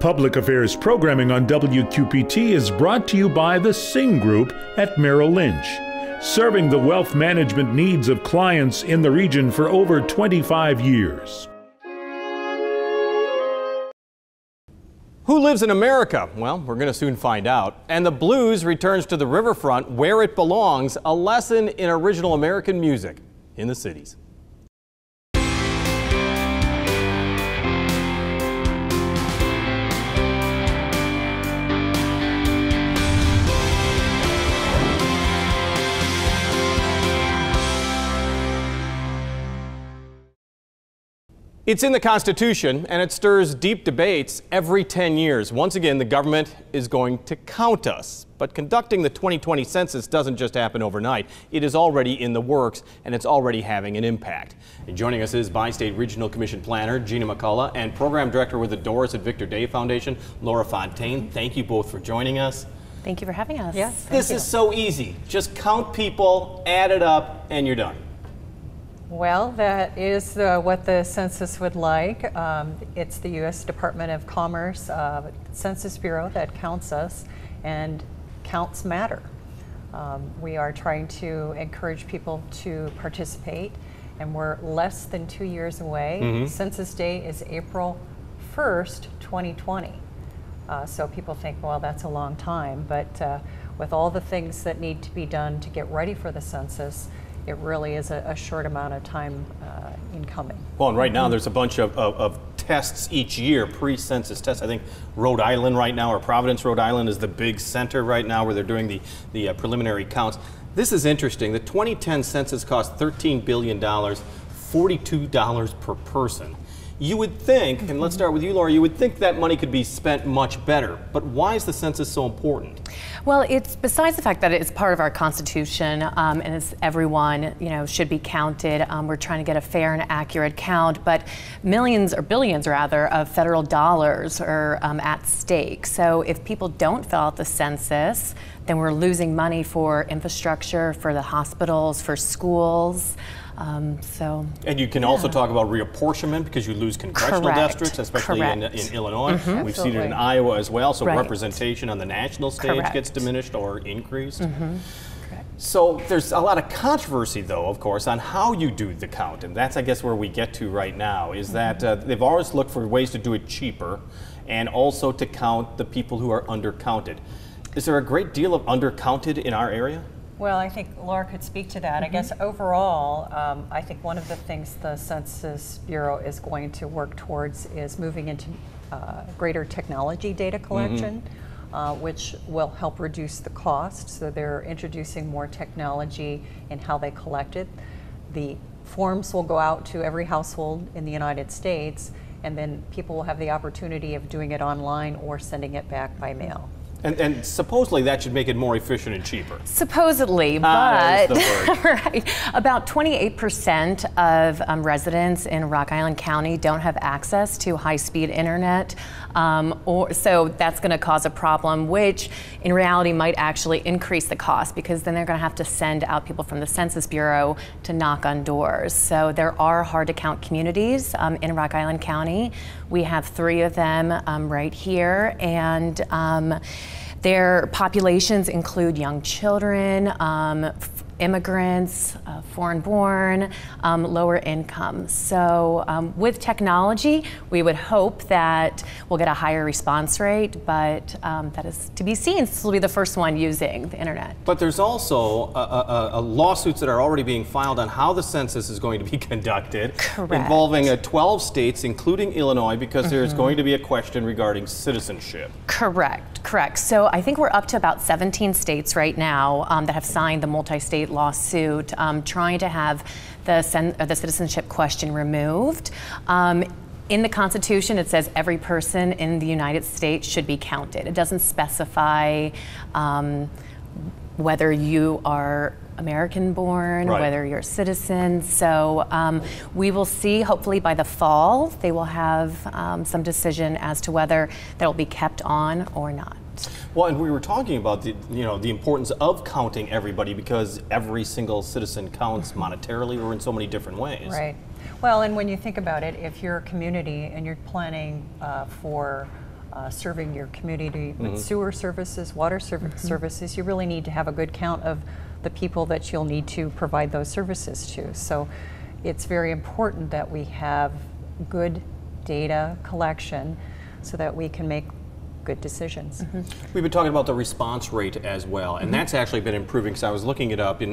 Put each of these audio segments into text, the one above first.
Public Affairs programming on WQPT is brought to you by the Singh Group at Merrill Lynch, serving the wealth management needs of clients in the region for over 25 years. Who lives in America? Well, we're going to soon find out. And the blues returns to the riverfront where it belongs, a lesson in original American music in the cities. It's in the Constitution, and it stirs deep debates every 10 years. Once again, the government is going to count us. But conducting the 2020 census doesn't just happen overnight. It is already in the works, and it's already having an impact. And joining us is Bi-State Regional Commission Planner Gina McCullough and Program Director with the Doris at Victor Day Foundation, Laura Fontaine. Thank you both for joining us. Thank you for having us. Yes. This is so easy. Just count people, add it up, and you're done. Well, that is what the census would like. It's the U.S. Department of Commerce Census Bureau that counts us, and counts matter. We are trying to encourage people to participate, and we're less than 2 years away. Census Day is April 1st, 2020. So people think, well, that's a long time, but with all the things that need to be done to get ready for the census, it really is a short amount of time in coming. Well, and right now there's a bunch of tests each year, pre-census tests. I think Rhode Island right now, or Providence, Rhode Island, is the big center right now where they're doing the preliminary counts. This is interesting. The 2010 census cost $13 billion, $42 per person. You would think, and let's start with you, Laura, you would think that money could be spent much better, but why is the census so important? Well, it's besides the fact that it's part of our Constitution, and it's everyone, should be counted. We're trying to get a fair and accurate count, but millions or billions rather of federal dollars are at stake. So if people don't fill out the census, then we're losing money for infrastructure, for the hospitals, for schools. And you can also talk about reapportionment because you lose congressional districts, especially in Illinois. We've seen it in Iowa as well, so representation on the national stage gets diminished or increased. So there's a lot of controversy, though, of course, on how you do the count, and that's, I guess, where we get to right now, is that they've always looked for ways to do it cheaper and also to count the people who are undercounted. Is there a great deal of undercounted in our area? Well, I think Laura could speak to that. I guess overall, I think one of the things the Census Bureau is going to work towards is moving into greater technology data collection, which will help reduce the cost. So they're introducing more technology in how they collect it. The forms will go out to every household in the United States, and then people will have the opportunity of doing it online or sending it back by mail. And supposedly that should make it more efficient and cheaper. Supposedly, but right, about 28% of residents in Rock Island County don't have access to high-speed internet, so that's going to cause a problem, which in reality might actually increase the cost because then they're going to have to send out people from the Census Bureau to knock on doors. So there are hard-to-count communities in Rock Island County. We have 3 of them right here, and their populations include young children, immigrants, foreign-born, lower income. So with technology, we would hope that we'll get a higher response rate, but that is to be seen. This will be the first one using the internet. But there's also lawsuits that are already being filed on how the census is going to be conducted, involving 12 states, including Illinois, because there's going to be a question regarding citizenship. Correct. So I think we're up to about 17 states right now that have signed the multi-state lawsuit trying to have the citizenship question removed. In the Constitution, it says every person in the United States should be counted. It doesn't specify whether you are American-born, whether you're a citizen. So we will see, hopefully by the fall, they will have some decision as to whether that will be kept on or not. Well, and we were talking about the importance of counting everybody because every single citizen counts monetarily or in so many different ways. Right. Well, and when you think about it, if you're a community and you're planning for serving your community with sewer services, water services, you really need to have a good count of the people that you'll need to provide those services to. So it's very important that we have good data collection so that we can make good decisions. We've been talking about the response rate as well, and that's actually been improving. So I was looking it up. In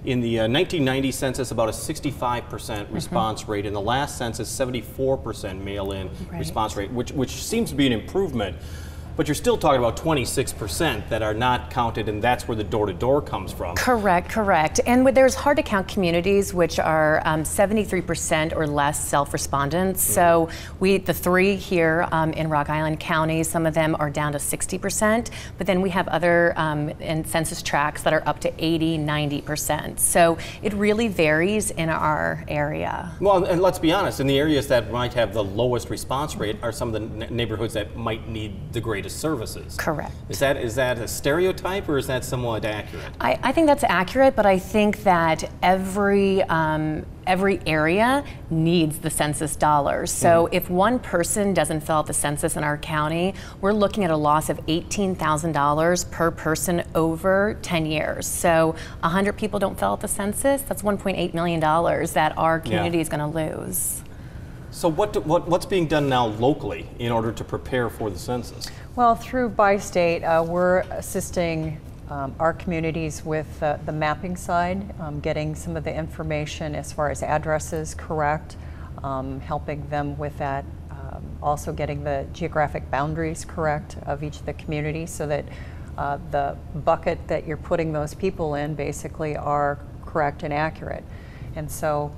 the 1990 census, about a 65% response rate. In the last census, 74% mail-in response rate, which seems to be an improvement. But you're still talking about 26% that are not counted, and that's where the door-to-door comes from. Correct, correct. And there's hard-to-count communities, which are 73% or less self-respondents. So the three here in Rock Island County, some of them are down to 60%, but then we have other in census tracts that are up to 80, 90%. So it really varies in our area. Well, and let's be honest, in the areas that might have the lowest response rate are some of the neighborhoods that might need the greatest services. Correct. Is that a stereotype, or is that somewhat accurate? I think that's accurate, but I think that every area needs the census dollars. So if one person doesn't fill out the census in our county, we're looking at a loss of $18,000 per person over 10 years. So 100 people don't fill out the census, that's $1.8 million that our community is going to lose. So what's being done now locally in order to prepare for the census? Well, through Bi-State, we're assisting our communities with the mapping side, getting some of the information as far as addresses correct, helping them with that, also getting the geographic boundaries correct of each of the communities so that the bucket that you're putting those people in basically are correct and accurate. And so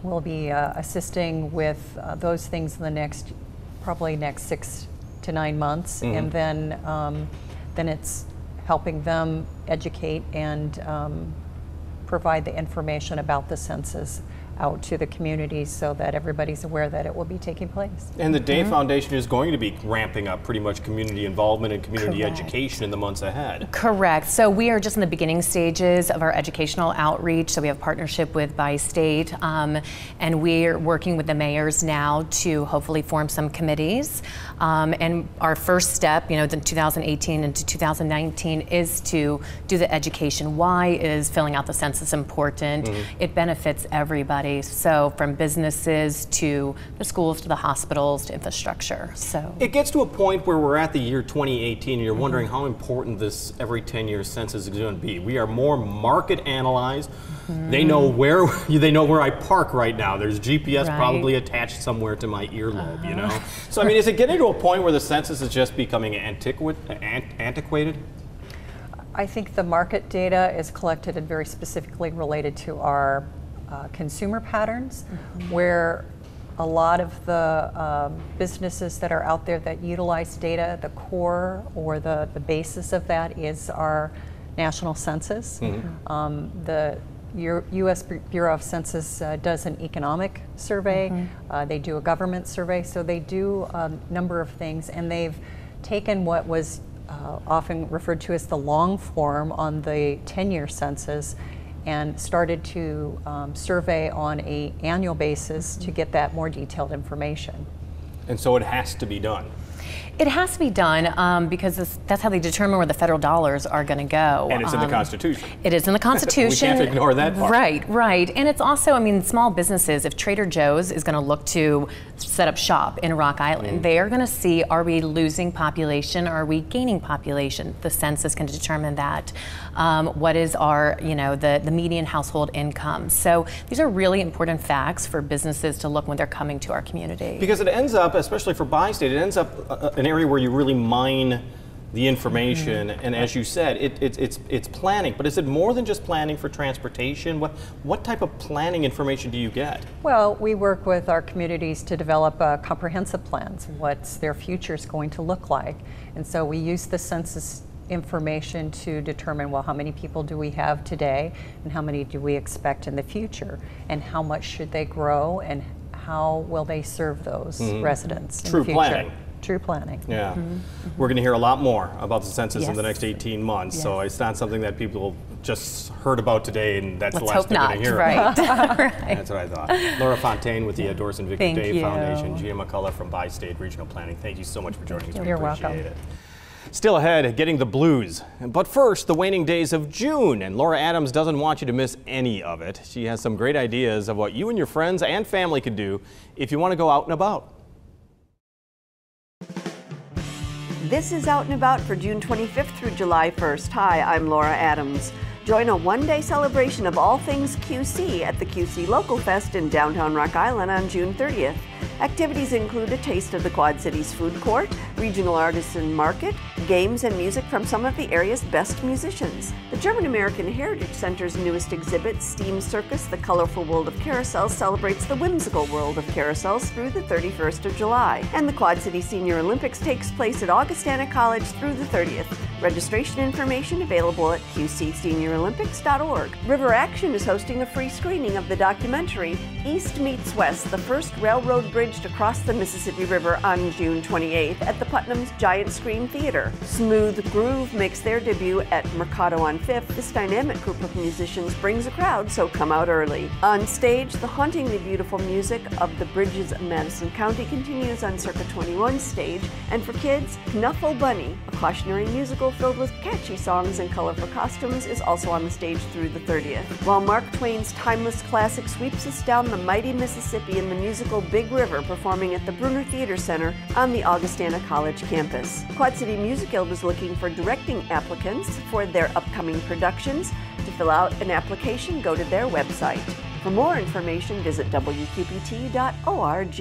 we'll be assisting with those things in the probably next 6 to 9 months, and then it's helping them educate and provide the information about the census out to the communities so that everybody's aware that it will be taking place. And the Day Foundation is going to be ramping up pretty much community involvement and community education in the months ahead. Correct. So we are just in the beginning stages of our educational outreach. So we have partnership with Bi-State, and we're working with the mayors now to hopefully form some committees. And our first step, the 2018 into 2019, is to do the education. Why is filling out the census important? It benefits everybody. So from businesses to the schools to the hospitals to infrastructure. So it gets to a point where we're at the year 2018 and you're wondering how important this every 10-year census is going to be. We are more market analyzed. They know where I park right now. There's GPS probably attached somewhere to my earlobe, So I mean, is it getting to a point where the census is just becoming antiquated? I think the market data is collected and very specifically related to our consumer patterns, where a lot of the businesses that are out there that utilize data, the core or the basis of that is our national census. The U.S. Bureau of Census does an economic survey, they do a government survey, so they do a number of things, and they've taken what was often referred to as the long form on the 10-year census and started to survey on an annual basis to get that more detailed information. And so it has to be done. It has to be done because that's how they determine where the federal dollars are going to go. And it's in the Constitution. It is in the Constitution. We can't ignore that part. Right. And it's also, I mean, small businesses, if Trader Joe's is going to look to set up shop in Rock Island, they are going to see, are we losing population? Are we gaining population? The census can determine that. What is our, the median household income? So these are really important facts for businesses to look when they're coming to our community. Because it ends up, especially for Bi-State, it ends up an area where you really mine the information, and as you said, it's planning. But is it more than just planning for transportation? What type of planning information do you get? Well, we work with our communities to develop comprehensive plans. What's their futures going to look like? And so we use the census information to determine, well, how many people do we have today, and how many do we expect in the future, and how much should they grow, and how will they serve those residents in the future? Planning. True planning. Yeah. We're going to hear a lot more about the census in the next 18 months, so it's not something that people just heard about today, and that's the last thing we're going to hear about. Right. That's what I thought. Laura Fontaine with the Doris and Victor Day Foundation, Gia McCullough from Bi-State Regional Planning. Thank you so much for joining us. You're welcome. It. Still ahead, getting the blues. But first, the waning days of June, and Laura Adams doesn't want you to miss any of it. She has some great ideas of what you and your friends and family could do if you want to go out and about. This is Out and About for June 25th through July 1st. Hi, I'm Laura Adams. Join a one-day celebration of all things QC at the QC Local Fest in downtown Rock Island on June 30th. Activities include a taste of the Quad Cities food court, regional artisan market, games and music from some of the area's best musicians. The German American Heritage Center's newest exhibit, Steam Circus, The Colorful World of Carousels, celebrates the whimsical world of carousels through the 31st of July. And the Quad City Senior Olympics takes place at Augustana College through the 30th. Registration information available at qcseniorolympics.org. River Action is hosting a free screening of the documentary East Meets West, the first railroad bridge to cross the Mississippi River on June 28th at the Putnam's Giant Screen Theater. Smooth Groove makes their debut at Mercado on 5th. This dynamic group of musicians brings a crowd, so come out early. On stage, the hauntingly beautiful music of the Bridges of Madison County continues on Circa 21's stage, and for kids, Knuffle Bunny, a cautionary musical filled with catchy songs and colorful costumes, is also on the stage through the 30th. While Mark Twain's timeless classic sweeps us down the mighty Mississippi in the musical Big River, performing at the Bruner Theater Center on the Augustana College campus. Quad City Music Guild is looking for directing applicants for their upcoming productions. To fill out an application, go to their website. For more information, visit wqpt.org.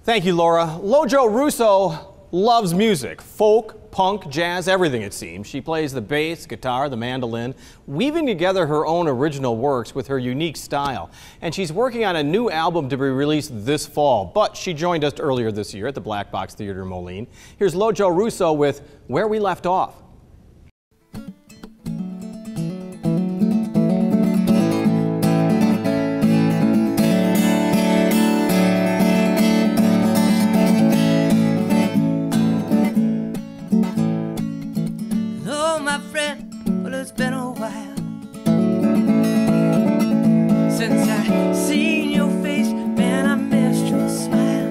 Thank you, Laura. Lojo Russo loves music, folk, punk, jazz, everything it seems. She plays the bass, guitar, the mandolin, weaving together her own original works with her unique style. And she's working on a new album to be released this fall, but she joined us earlier this year at the Black Box Theater in Moline. Here's Lojo Russo with Where We Left Off. It's been a while since I seen your face, man, I missed your smile.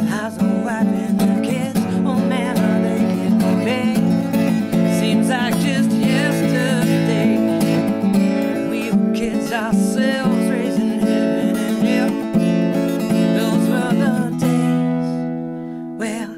How's the wife and the kids? Oh man, are they getting big? Seems like just yesterday we were kids ourselves, raising heaven and hell. Those were the days. Well,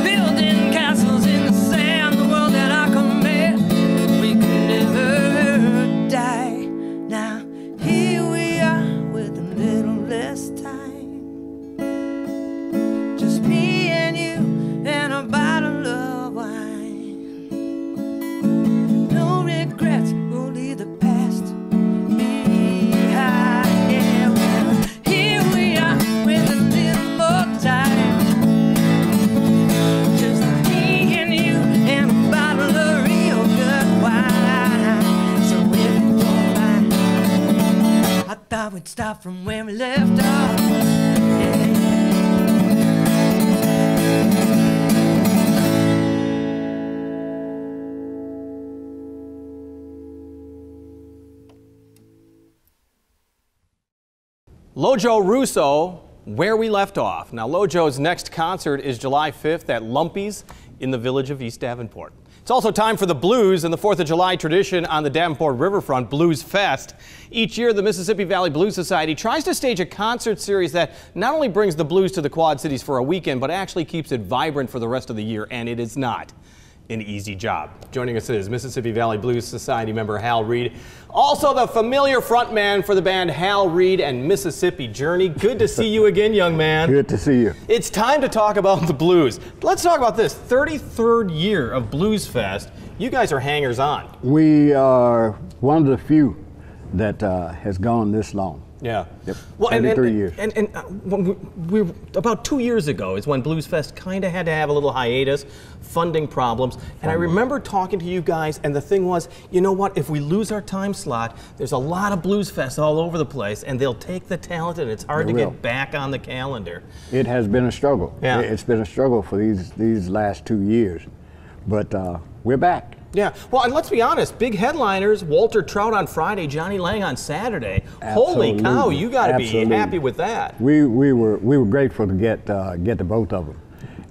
Building castles in the sand, the world that Lojo Russo, where we left off. Now, Lojo's next concert is July 5th at Lumpy's in the village of East Davenport. It's also time for the blues and the 4th of July tradition on the Davenport Riverfront Blues Fest. Each year, the Mississippi Valley Blues Society tries to stage a concert series that not only brings the blues to the Quad Cities for a weekend, but actually keeps it vibrant for the rest of the year, and it is not an easy job. Joining us is Mississippi Valley Blues Society member Hal Reed, also the familiar frontman for the band Hal Reed and Mississippi Journey. Good to see you again, young man. Good to see you. It's time to talk about the blues. Let's talk about this 33rd year of Blues Fest. You guys are hangers-on. We are one of the few that has gone this long. Yeah. Yep. Well, 33 years. And we about 2 years ago is when Blues Fest kind of had to have a little hiatus, funding problems. And I remember talking to you guys, and the thing was, you know what, if we lose our time slot, there's a lot of Blues Fests all over the place, and they'll take the talent, and it's hard to get back on the calendar. It has been a struggle. Yeah. It's been a struggle for these last 2 years. But we're back. Yeah, well, and let's be honest, big headliners, Walter Trout on Friday, Johnny Lang on Saturday. Absolutely. Holy cow, you got to be happy with that. We were grateful to get to both of them.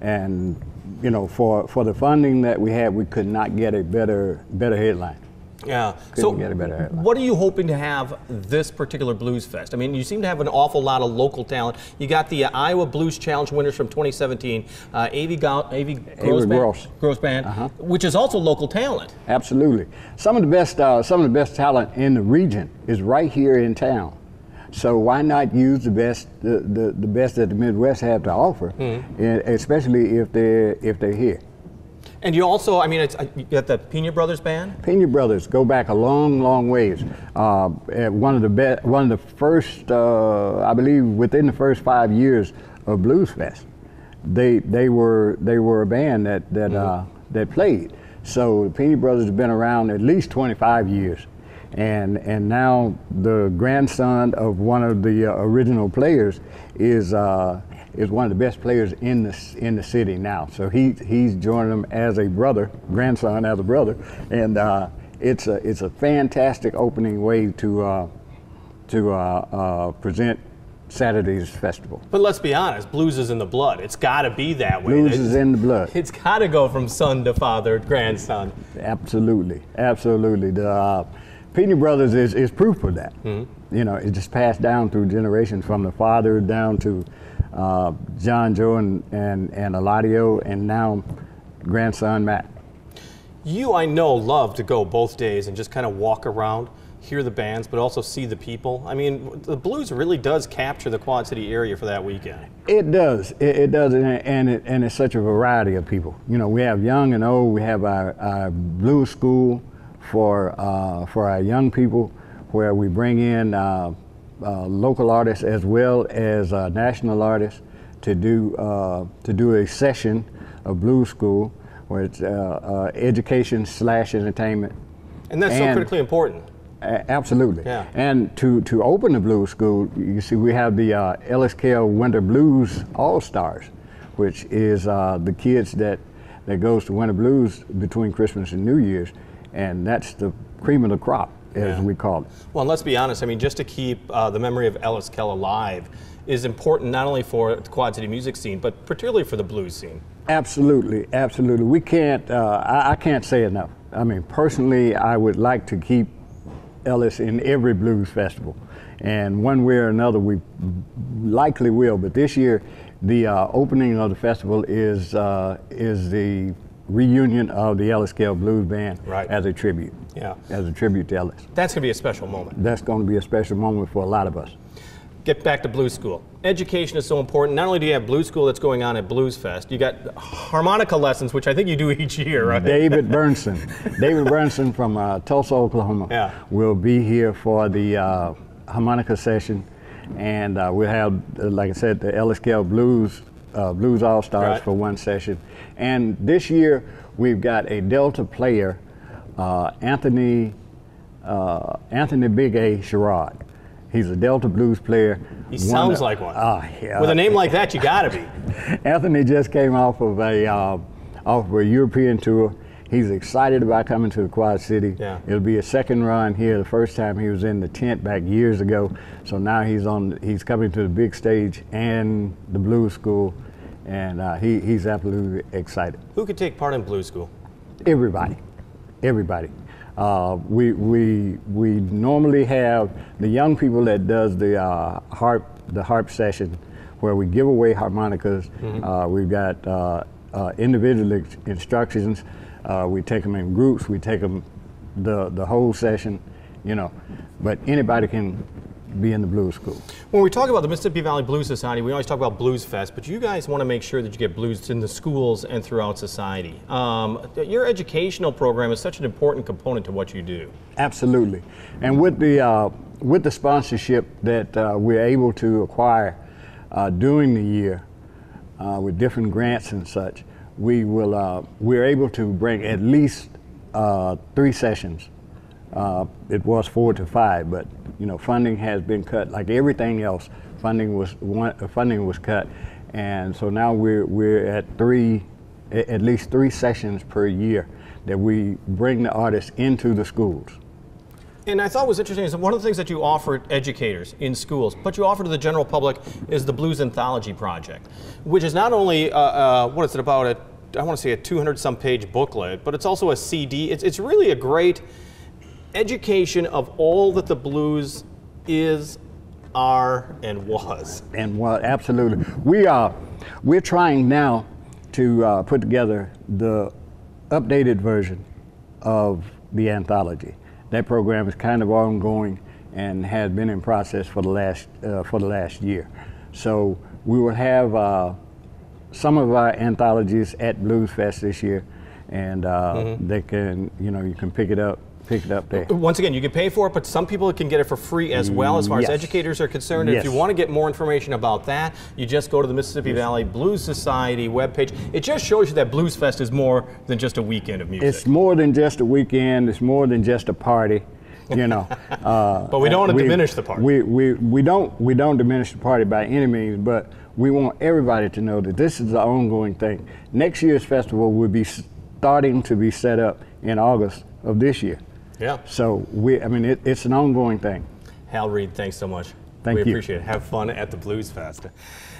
And, you know, for the funding that we had, we could not get a better headline. Yeah. Couldn't get a better headline. What are you hoping to have this particular Blues Fest? I mean, you seem to have an awful lot of local talent. You got the Iowa Blues Challenge winners from 2017, Avi Gross Band, which is also local talent. Absolutely. Some of the best talent in the region is right here in town. So why not use the best that the Midwest have to offer, especially if they're here. And you also, I mean, you got the Pena Brothers Band? Pena Brothers go back a long, long ways. One of the first, I believe, within the first 5 years of Blues Fest, they were a band that played. So the Pena Brothers have been around at least 25 years, and now the grandson of one of the original players is one of the best players in the city now. So he's joined them as a brother, grandson as a brother, and it's a fantastic opening way to present Saturday's festival. But let's be honest, blues is in the blood. It's got to be that way. Blues is in the blood. It's got to go from son to father, grandson. Absolutely, absolutely. The Pena Brothers is proof of that. You know, it just passed down through generations from the father down to John, Joe, and Eladio, and now grandson Matt. You, I know, love to go both days and just kind of walk around, hear the bands, but also see the people. I mean, the blues really does capture the Quad City area for that weekend. It does. It does, and it's such a variety of people. You know, we have young and old. We have our blues school for our young people, where we bring in local artists as well as national artists to do a session of blues school, where it's education / entertainment. And that's so critically important. Absolutely. Yeah. And to open the blues school, you see, we have the LSKL Winter Blues All-Stars, which is the kids that goes to Winter Blues between Christmas and New Year's, and that's the cream of the crop, as we call it. Well, and let's be honest, I mean, just to keep the memory of Ellis Kell alive is important not only for the Quad City music scene, but particularly for the blues scene. Absolutely, absolutely. We can't, I can't say enough. I mean, personally, I would like to keep Ellis in every blues festival. And one way or another, we likely will. But this year, the opening of the festival is the reunion of the Ellis Kell Blues Band as a tribute. Yeah. As a tribute to Ellis. That's going to be a special moment. That's going to be a special moment for a lot of us. Get back to blues school. Education is so important. Not only do you have blues school that's going on at Blues Fest, you got harmonica lessons, which I think you do each year, right? David Burnson. David Burnson from Tulsa, Oklahoma will be here for the harmonica session. And we'll have, like I said, the Ellis Kell Blues All-Stars for one session. And this year, we've got a Delta player, Anthony Big A Sherrod. He's a Delta blues player. He sounds like one. Yeah. With a name like that, you gotta be. Anthony just came off of a European tour. He's excited about coming to the Quad City. Yeah. It'll be a second run here. The first time he was in the tent back years ago. So now he's coming to the big stage and the Blues School, and he's absolutely excited. Who could take part in Blues School? Everybody. We normally have the young people that does the harp session, where we give away harmonicas. We've got individual instructions. We take them in groups. We take them the whole session, you know. But anybody can be in the Blues School. When we talk about the Mississippi Valley Blues Society, we always talk about Blues Fest, but you guys want to make sure that you get blues in the schools and throughout society. Your educational program is such an important component to what you do. Absolutely. And with the sponsorship that we're able to acquire during the year with different grants and such, we're able to bring at least 3 sessions. It was 4 to 5, but you know, funding has been cut. Like everything else, funding was cut, and so now we're at at least 3 sessions per year that we bring the artists into the schools. And I thought was interesting is that one of the things that you offer educators in schools, but you offer to the general public, is the Blues Anthology Project, which is not only what is it about I want to say a 200-some page booklet, but it's also a CD. It's really a great education of all that the blues is, are, and was. And what, absolutely. We're trying now to put together the updated version of the anthology. That program is kind of ongoing and has been in process for the last year. So we will have some of our anthologies at Blues Fest this year, and they can, you know, you can pick it up there. Once again, you can pay for it, but some people can get it for free as well, as far as educators are concerned. Yes. If you want to get more information about that, you just go to the Mississippi Valley Blues Society webpage. It just shows you that Blues Fest is more than just a weekend of music. It's more than just a weekend. It's more than just a party, you know. But we don't want to diminish the party. We don't diminish the party by any means, but we want everybody to know that this is an ongoing thing. Next year's festival will be starting to be set up in August of this year. Yeah. So it's an ongoing thing. Hal Reed, thanks so much. Thank you. We appreciate it. Have fun at the Blues Fest.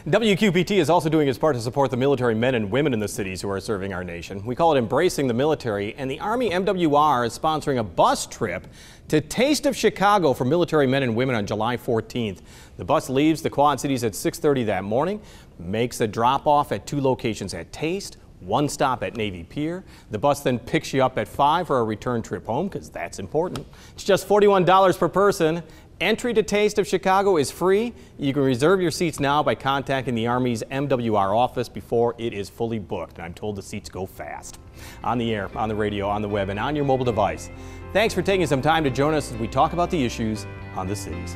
WQPT is also doing its part to support the military men and women in the cities who are serving our nation. We call it Embracing the Military, and the Army MWR is sponsoring a bus trip to Taste of Chicago for military men and women on July 14th. The bus leaves the Quad Cities at 6:30 that morning, makes a drop-off at 2 locations at Taste, 1 stop at Navy Pier. The bus then picks you up at 5 for a return trip home, because that's important. It's just $41 per person. Entry to Taste of Chicago is free. You can reserve your seats now by contacting the Army's MWR office before it is fully booked. And I'm told the seats go fast. On the air, on the radio, on the web, and on your mobile device. Thanks for taking some time to join us as we talk about the issues on the cities.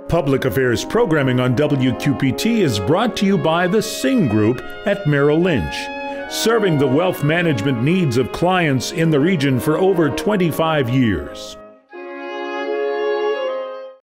Public Affairs programming on WQPT is brought to you by the Sing Group at Merrill Lynch, serving the wealth management needs of clients in the region for over 25 years.